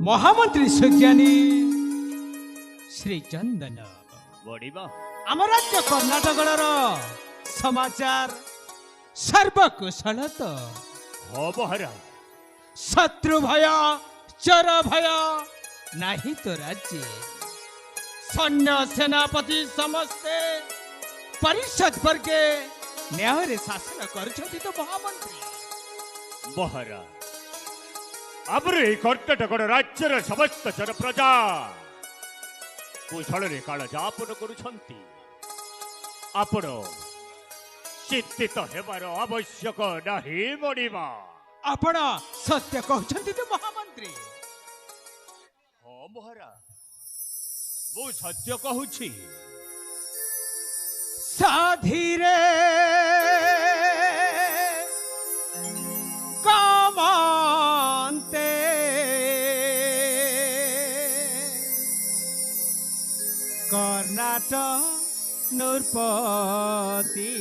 महामंत्री सुज्ञानी श्री चंदन आम राज्य कर्णाटक समाचार सर्वकुशल तो शत्रु भय चर भय नहीं तो राज्य सैन्य सेनापति समस्ते परिषद वर्गे न्याय शासन कर तो महामंत्री महाराज आमरे कर्णाटक राज्यर समस्त जन प्रजा कुशल काल यापन करुछंती आपण चिंतित हेबार आवश्यक नहीं मणिमा आपण सत्य कहते तो महामंत्री हाँ महाराज मु सत्य कहूची साधीरे कामांते कर्णाटक नृपति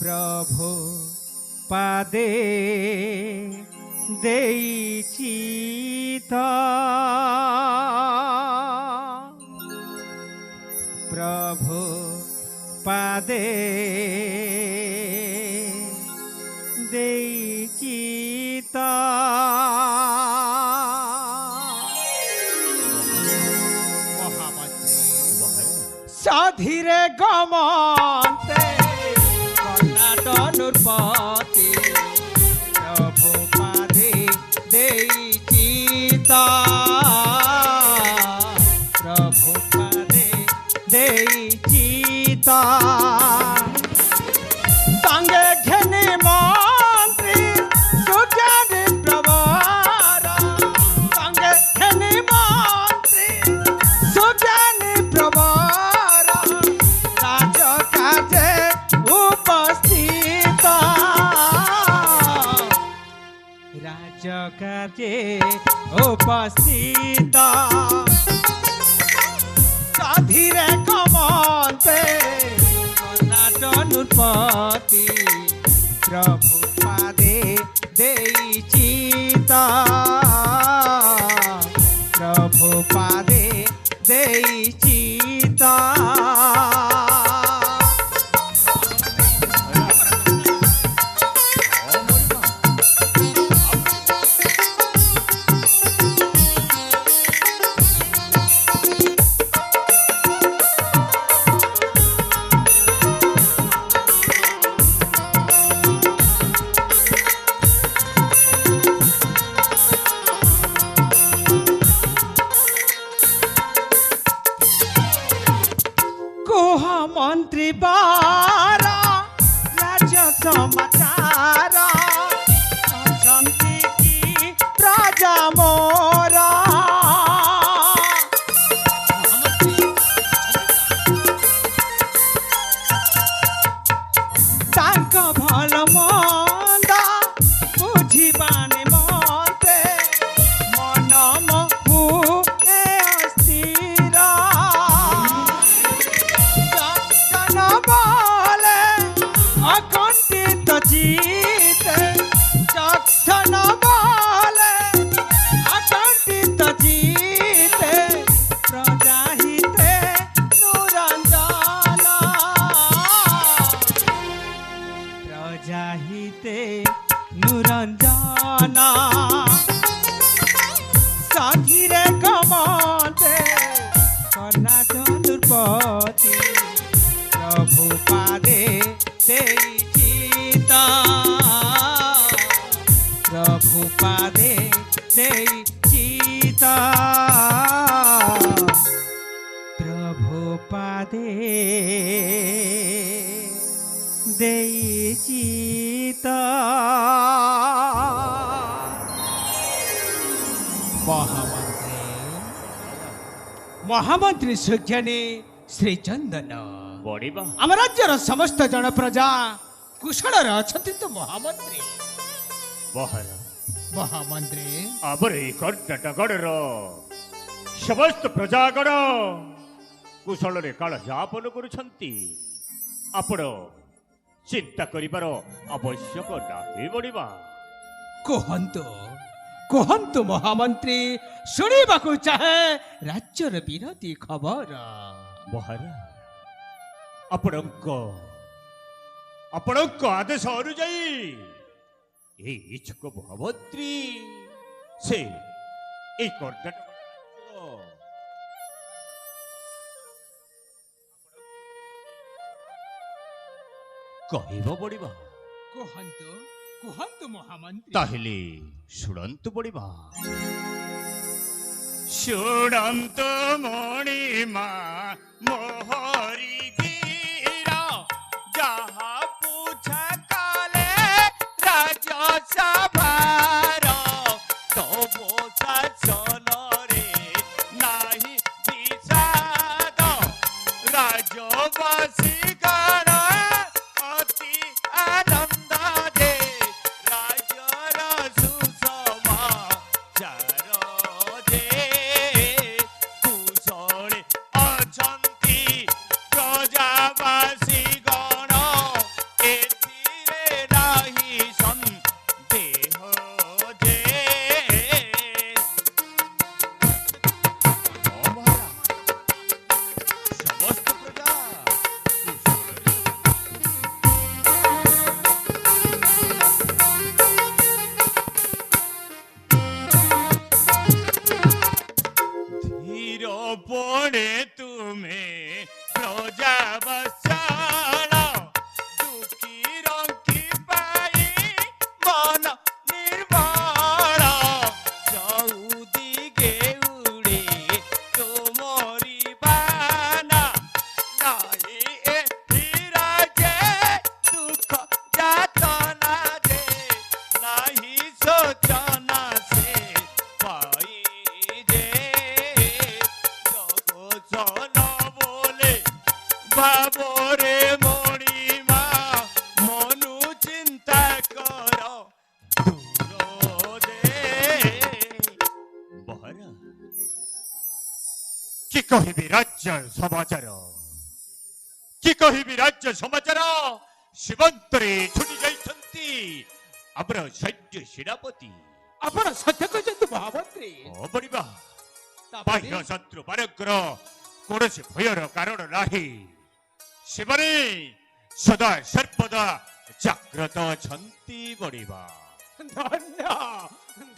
प्रभु पादे देईचिता प्रभु पादे देईचिता साधीरे गमते कर्णाटक नृपति प्रभु पादे देईचिता प्रभु पादे देईचिता संगे घेनी मंत्री सुज्ञानी प्रवर संगे घेनी मंत्री सुज्ञानी प्रवर राजकाजे उपस्थित राजकाजे उपस्थित साधीरे कमते कर्णाटक नृपति प्रभु पादे देईचिता प्रभु पादे देईचिता मंत्री बारा राज्य समाचार की प्रजा मोरा भल मंद बुझाने मते मन मुहे अस्थिर बोले अकंठित जीते जक्षण बोले अकंठित जीते प्रजाहिते नुरंजन प्रजाहिते नुरंजन साधीरे कमते कर्णाटक नृपति प्रभु पादे देईचिता प्रभु पादे देईचिता प्रभु पादे देईचिता महामंत्री सुज्ञानी श्री चंदन आम राज्यर समस्त जन प्रजा कुशल अच्छा तो महामंत्री ମହାରାଜ ମହାମନ୍ତ୍ରୀ ଆମର ଏଇ କର୍ଣ୍ଣାଟକର ସମସ୍ତ ପ୍ରଜାଗଣ କୁଶଳରେ କାଳ ଯାପନ କରୁଛନ୍ତି। ଆପଣ ଚିନ୍ତା କରିବାର ଆବଶ୍ୟକ ନାହିଁ ବଡ଼ିବା। କୁହନ୍ତୁ କୁହନ୍ତୁ ମହାମନ୍ତ୍ରୀ, ଶୁଣିବାକୁ ଚାହେଁ ରାଜ୍ୟର ବିରୋଧୀ ଖବର। ମହାରାଜ ଆପଣଙ୍କ ଆଦେଶ ଅନୁଯାୟୀ এই ইচ্ছুক মহামন্ত্রী সে এই কর্ণাটক କହିବ ବଡ଼ିବା। କୁହନ୍ତୁ କୁହନ୍ତୁ ମହାମନ୍ତ୍ରୀ। ତାହେଲେ ଶୁଣନ୍ତୁ ବଡ଼ିବା। ଶୁଣନ୍ତୁ ମଣିମା ମୋହରି ଗିର ଯାହା ପୁଛା କାଲେ ରାଜସଭାର ତବ ଶାସନରେ ନାହିଁ ବିଷାଦ ରାଜବାସୀ ଗଣ ଅତି ଆନନ୍ଦ ଦେ ରାଜର ସୁସମାଚାର ଯେ କୁଶଳେ ଅଛନ୍ତି ପ୍ରଜାବାସୀ ଗଣ ଏଥିରେ ନାହିଁ ସନ୍ଦେହ ଯେ ସମସ୍ତ ପ୍ରଜା କୁଶଳରେ ধীর পড়ে তুমি প্রজাবৎসল দুঃখী রঙ্কি পাই মন নির্মল চৌদিকে উড়ে তোমারি বানা নাই এ রাজে দুঃখ যাতনা দে নাহি শোচনা সে পাই যে জগৎসল বলে ভাবরে মণিমা মনু চিন্তা কর দূর দে মহারাজ কি কহিবি রাজ্য সমাচার কি কহিবি রাজ্য সমাচার সীমান্ତରେ ଛୁଟି ଯାଇଛନ୍ତି ଆମର ସୈନ୍ୟ ସେନାପତି। ଆପଣ ସତ୍ୟ କହିଛନ୍ତି ମହାମନ୍ତ୍ରୀ। ବଡ଼ିବା ତାପରେ ବାହ୍ୟ ଶତ୍ରୁ ମାନଙ୍କର କୌଣସି ଭୟର କାରଣ ନାହିଁ। ସେମାନେ ସଦା ସର୍ବଦା ଜାଗ୍ରତ ଅଛନ୍ତି ବଡ଼ିବା। ଧନ୍ୟ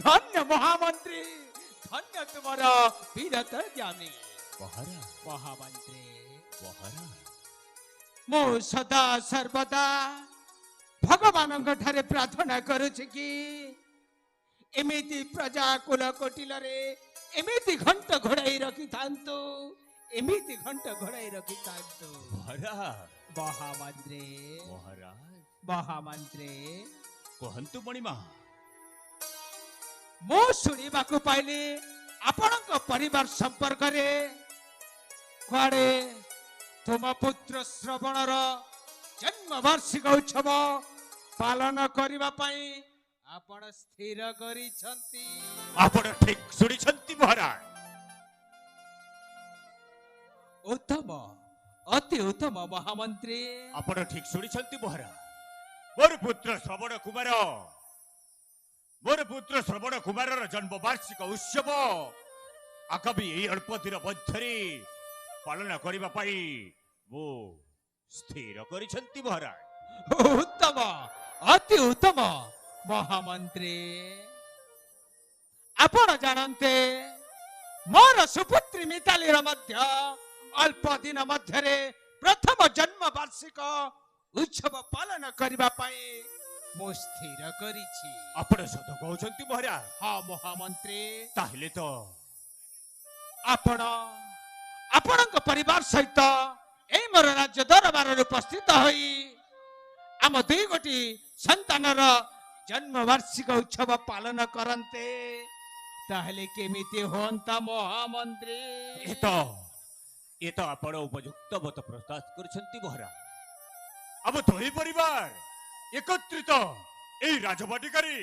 ଧନ୍ୟ ମହାମନ୍ତ୍ରୀ, ଧନ୍ୟ ତୁମର ବୀରତ ଜ୍ଞାନୀ। ମହାରାଜ ମହାମନ୍ତ୍ରୀ, ମହାରାଜ ମୁଁ ସଦା ସର୍ବଦା ଭଗବାନଙ୍କ ଠାରେ ପ୍ରାର୍ଥନା କରୁଛି କି ଏମିତି ପ୍ରଜା କୁଳ କୋଟିଲରେ ଏମିତି ଘଣ୍ଟ ଘୋଡ଼ାଇ ରଖିଥାନ୍ତୁ, ଏମିତି ଘଣ୍ଟ ଘୋଡ଼ାଇ ରଖିଥାନ୍ତୁ। ମହାରାଜ ମହାମନ୍ତ୍ରୀ ମହାରାଜ ମହାମନ୍ତ୍ରୀ, କୁହନ୍ତୁ ମଣିମା। ମୁଁ ଶୁଣିବାକୁ ପାଇଲି ଆପଣଙ୍କ ପରିବାର ସମ୍ପର୍କରେ କୁଆଡ଼େ ତୁମ ପୁତ୍ର ଶ୍ରବଣର ଜନ୍ମ ବାର୍ଷିକ ଉତ୍ସବ ପାଳନ କରିବା ପାଇଁ ଆପଣ ସ୍ଥିର କରିଛନ୍ତି। ଆପଣ ଠିକ ଶୁଣିଛନ୍ତି ମହାରାଜ। ଉତ୍ତମ, ଅତି ଉତ୍ତମ ମହାମନ୍ତ୍ରୀ। ଆପଣ ଠିକ ଶୁଣିଛନ୍ତି ମହାରାଜ। ମୋର ପୁତ୍ର ଶ୍ରବଣ କୁମାରର ଜନ୍ମ ବାର୍ଷିକ ଉତ୍ସବ ଆଗାମୀ ଏହି ଅଳ୍ପ ଦିନ ମଧ୍ୟରେ ପାଳନ କରିବା ପାଇଁ ମୁଁ ସ୍ଥିର କରିଛନ୍ତି ମହାରାଜ। ଉତ୍ତମ, ଅତି ଉତ୍ତମ ମହାମନ୍ତ୍ରୀ। ଆପଣ ଜାଣନ୍ତେ ମୋର ସୁପୁତ୍ରୀ ମିତାଲିର ମଧ୍ୟ ଅଳ୍ପ ଦିନ ମଧ୍ୟରେ ପ୍ରଥମ ଜନ୍ମ ବାର୍ଷିକ ଉତ୍ସବ ପାଳନ କରିବା ପାଇଁ ମୁଁ ସ୍ଥିର କରିଛି। ଆପଣ ସତ କହୁଛନ୍ତି ମହାରାଜ। ହଁ ମହାମନ୍ତ୍ରୀ, ତାହେଲେ ତ ଆପଣ ଆପଣଙ୍କ ପରିବାର ସହିତ ଏଇ ମୋର ରାଜ୍ୟ ଦରବାରରେ ଉପସ୍ଥିତ ହୋଇ ଆମ ଦୁଇ ଗୋଟି ସନ୍ତାନର ଜନ୍ମ ବାର୍ଷିକ ଉତ୍ସବ ପାଳନ କରନ୍ତେ ତାହେଲେ କେମିତି ହୁଅନ୍ତା ମହାମନ୍ତ୍ରୀ? ଏ ତ ଆପଣ ଉପଯୁକ୍ତ ମତ ପ୍ରକାଶ କରିଛନ୍ତି ମହାରାଜ। ଆମ ଦୁଇ ପରିବାର ଏକତ୍ରିତ ଏହି ରାଜବାଟିକାରେ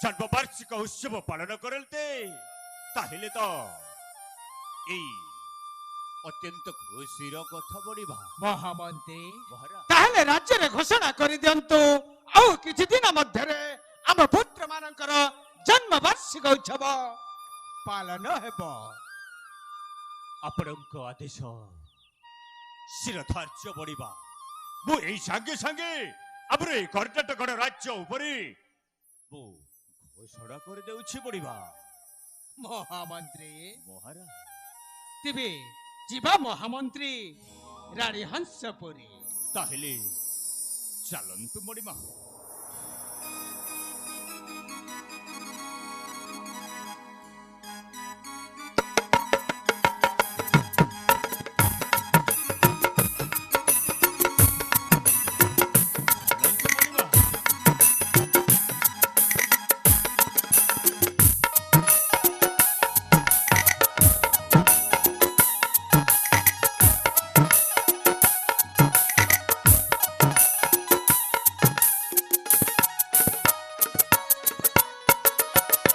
জন্মবার্ষিক উৎসব পালন করতে তাহলে তো এই অত্যন্ত খুশির কথা বলিবা মহামন্ত্রী মহারাজ। তাহলে রাজ্ୟରେ ଘୋଷଣା କରିଦିଅନ୍ତୁ ଆଉ କିଛି ଦିନ ମଧ୍ୟରେ ଆମ ପୁତ୍ର ମାନଙ୍କର ଜନ୍ମ ବାର୍ଷିକ ଉତ୍ସବ ପାଳନ ହେବ। ଆପଣଙ୍କ ଆଦେଶ ଶିରଧାର୍ଯ୍ୟ ବଢିବା ମୁଁ ଏଇ ସାଙ୍ଗେ ସାଙ୍ଗେ ଆମର ଏଇ କର୍ଣ୍ଣାଟକର ରାଜ୍ୟ ଉପରେ ମୁଁ ଘୋଷଣା କରିଦେଉଛି ବଢିବା ମହାମନ୍ତ୍ରୀ ମହାରାଜ। ତେବେ ଯିବା ମହାମନ୍ତ୍ରୀ ରାଣୀ ହଂସପୁରୀ। ତାହେଲେ ଚାଲନ୍ତୁ ବଢିମା।